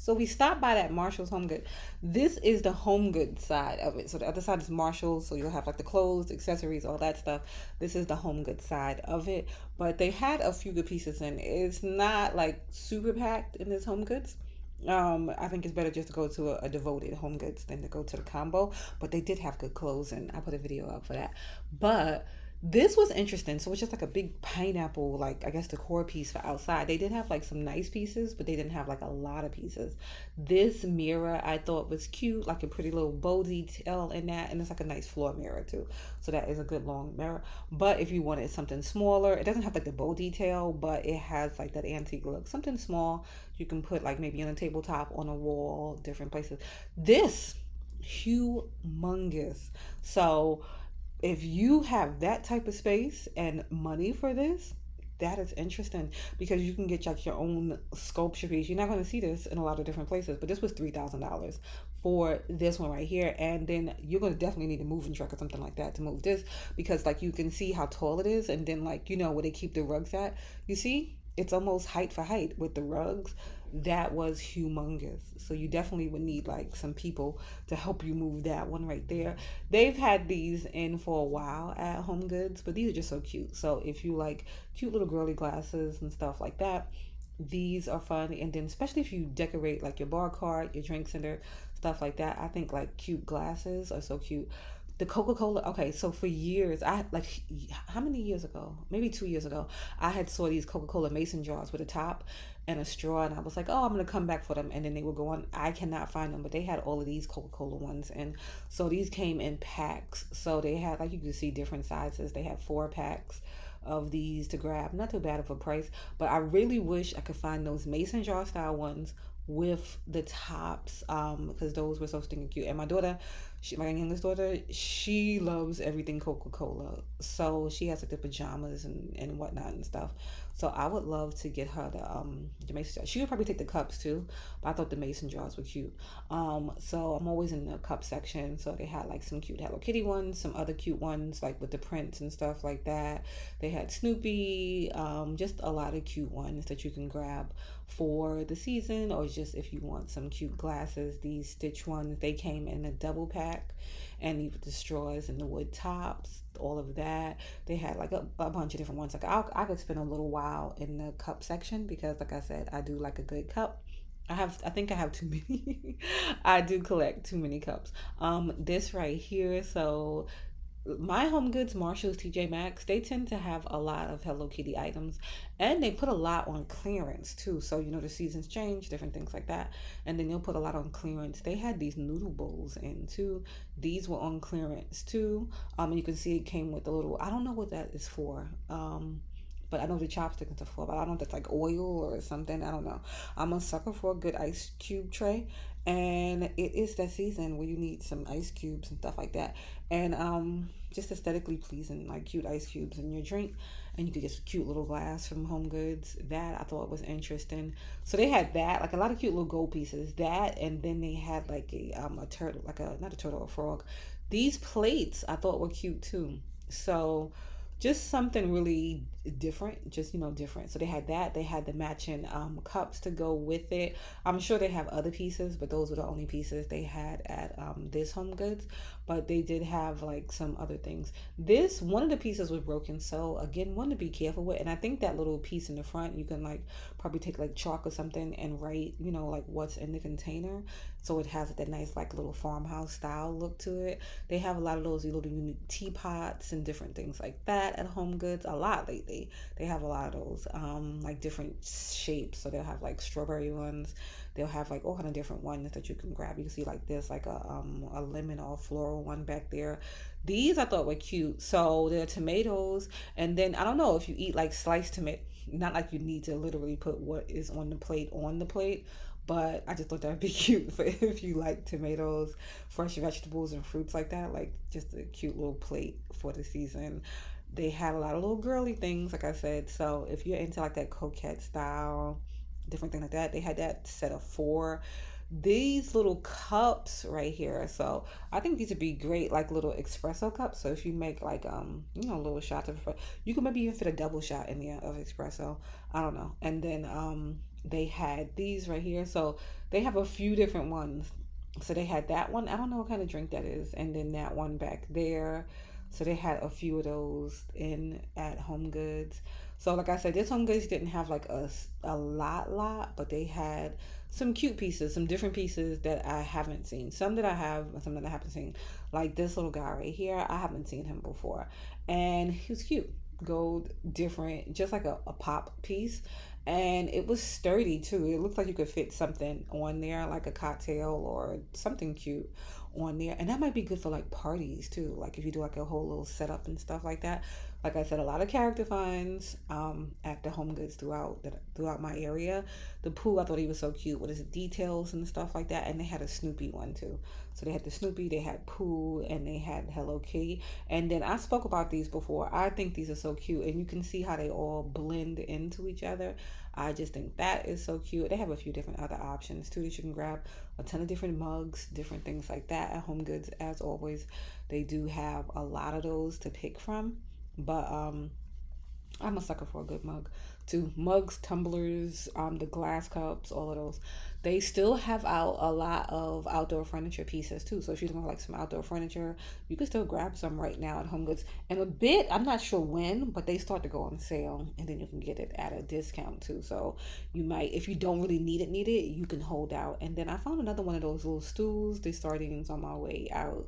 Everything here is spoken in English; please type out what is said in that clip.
So we stopped by that Marshalls Home Good. This is the Home Goods side of it. So the other side is Marshalls. So you'll have like the clothes, accessories, all that stuff. This is the Home Goods side of it. But they had a few good pieces in. It's not like super packed in this Home Goods. I think it's better just to go to a devoted Home Goods than to go to the combo. But they did have good clothes, and I put a video up for that. But this was interesting. So it's just like a big pineapple, like I guess decor piece for outside. They did have like some nice pieces, but they didn't have like a lot of pieces. This mirror I thought was cute, like a pretty little bow detail in that, and it's like a nice floor mirror too. So that is a good long mirror. But if you wanted something smaller, it doesn't have like the bow detail, but it has like that antique look. Something small you can put like maybe on a tabletop, on a wall, different places. This humongous. So if you have that type of space and money for this, that is interesting because you can get like your own sculpture piece. You're not going to see this in a lot of different places, but this was $3,000 for this one right here. And then you're going to definitely need a moving truck or something like that to move this because like you can see how tall it is, and then like where they keep the rugs at. You see, it's almost height for height with the rugs. That was humongous. So you definitely would need like some people to help you move that one right there. They've had these in for a while at Home Goods, but these are just so cute. So if you like cute little girly glasses and stuff like that, these are fun. And then especially if you decorate like your bar cart, your drink center, stuff like that, I think like cute glasses are so cute. The Coca-Cola, okay, so for years, I like, how many years ago? Maybe 2 years ago, I had saw these Coca-Cola mason jars with a top and a straw, and I was like, oh, I'm gonna come back for them. And then they were going, I cannot find them, but they had all of these Coca-Cola ones. And so these came in packs. So they had, like, you could see different sizes. They had 4 packs of these to grab. Not too bad of a price, but I really wish I could find those mason jar style ones with the tops because those were so stinking cute. And my daughter, my youngest daughter, she loves everything Coca-Cola, so she has like the pajamas and whatnot and stuff. So I would love to get her the mason jars. She would probably take the cups too, but I thought the mason jars were cute. So I'm always in the cup section. So they had like some cute Hello Kitty ones, some other cute ones like with the prints and stuff like that. They had Snoopy, just a lot of cute ones that you can grab for the season, or just if you want some cute glasses. These Stitch ones, they came in a double pack, and with the straws and the wood tops, all of that. They had like a bunch of different ones. Like I could spend a little while in the cup section because like I said, I do like a good cup. I think I have too many. I do collect too many cups. This right here, so my Home Goods, Marshalls, TJ Maxx, they tend to have a lot of Hello Kitty items, and they put a lot on clearance too. So the seasons change, different things like that, and then they'll put a lot on clearance. They had these noodle bowls in too. These were on clearance too. And you can see it came with a little. I don't know what that is for. But I know the chopsticks are for, but I don't know if that's like oil or something. I don't know. I'm a sucker for a good ice cube tray. And it is that season where you need some ice cubes and stuff like that. And just aesthetically pleasing, like cute ice cubes in your drink. And you could get some cute little glass from Home Goods. That I thought was interesting. So they had that, like a lot of cute little gold pieces. That, and then they had like a turtle, like a not a turtle, a frog. These plates I thought were cute too. So just something really different, just different. So they had that. They had the matching cups to go with it. I'm sure they have other pieces, but those were the only pieces they had at this Home Goods. But they did have like some other things. This one of the pieces was broken, so again, one to be careful with. And I think that little piece in the front, you can like probably take like chalk or something and write like what's in the container, so it has that nice like little farmhouse style look to it. They have a lot of those little unique teapots and different things like that at Home Goods a lot lately. They have a lot of those like different shapes. So they'll have like strawberry ones. They'll have like all kind of different ones that you can grab. You can see like this, like a lemon or floral one back there. These I thought were cute. So they're tomatoes, and then I don't know if you eat like sliced tomato. Not like you need to literally put what is on the plate, but I just thought that would be cute for if you like tomatoes, fresh vegetables, and fruits like that. Like just a cute little plate for the season. They had a lot of little girly things, like I said. So if you're into like that coquette style, different thing like that, they had that set of 4. These little cups right here. So I think these would be great, like little espresso cups. So if you make like little shots of, you can maybe even fit a double shot in there of espresso. I don't know. And then they had these right here. So they have a few different ones. So they had that one. I don't know what kind of drink that is. And then that one back there. So they had a few of those in at Home Goods. So like I said, this Home Goods didn't have like a lot, but they had some cute pieces, some different pieces that I haven't seen. Some that I have, and some that I haven't seen. Like this little guy right here, I haven't seen him before. And he was cute. Gold, different, just like a pop piece. And it was sturdy too. It looked like you could fit something on there, like a cocktail or something cute on there. And that might be good for like parties too. Like if you do like a whole little setup and stuff like that. Like I said, a lot of character finds at the Home Goods throughout my area. The Pooh, I thought he was so cute with his details and stuff like that. And they had a Snoopy one too. So they had the Snoopy, they had Pooh, and they had Hello Kitty. And then I spoke about these before. I think these are so cute, and you can see how they all blend into each other. I just think that is so cute. They have a few different other options too that you can grab. A ton of different mugs, different things like that at Home Goods. As always, they do have a lot of those to pick from. But I'm a sucker for a good mug too. Mugs, tumblers, the glass cups, all of those. They still have out a lot of outdoor furniture pieces too. So if you don't like some outdoor furniture, you can still grab some right now at Home Goods. And a bit, I'm not sure when, but they start to go on sale, and then you can get it at a discount too. So you might, if you don't really need it, you can hold out. And then I found another one of those little stools. They sardines on my way out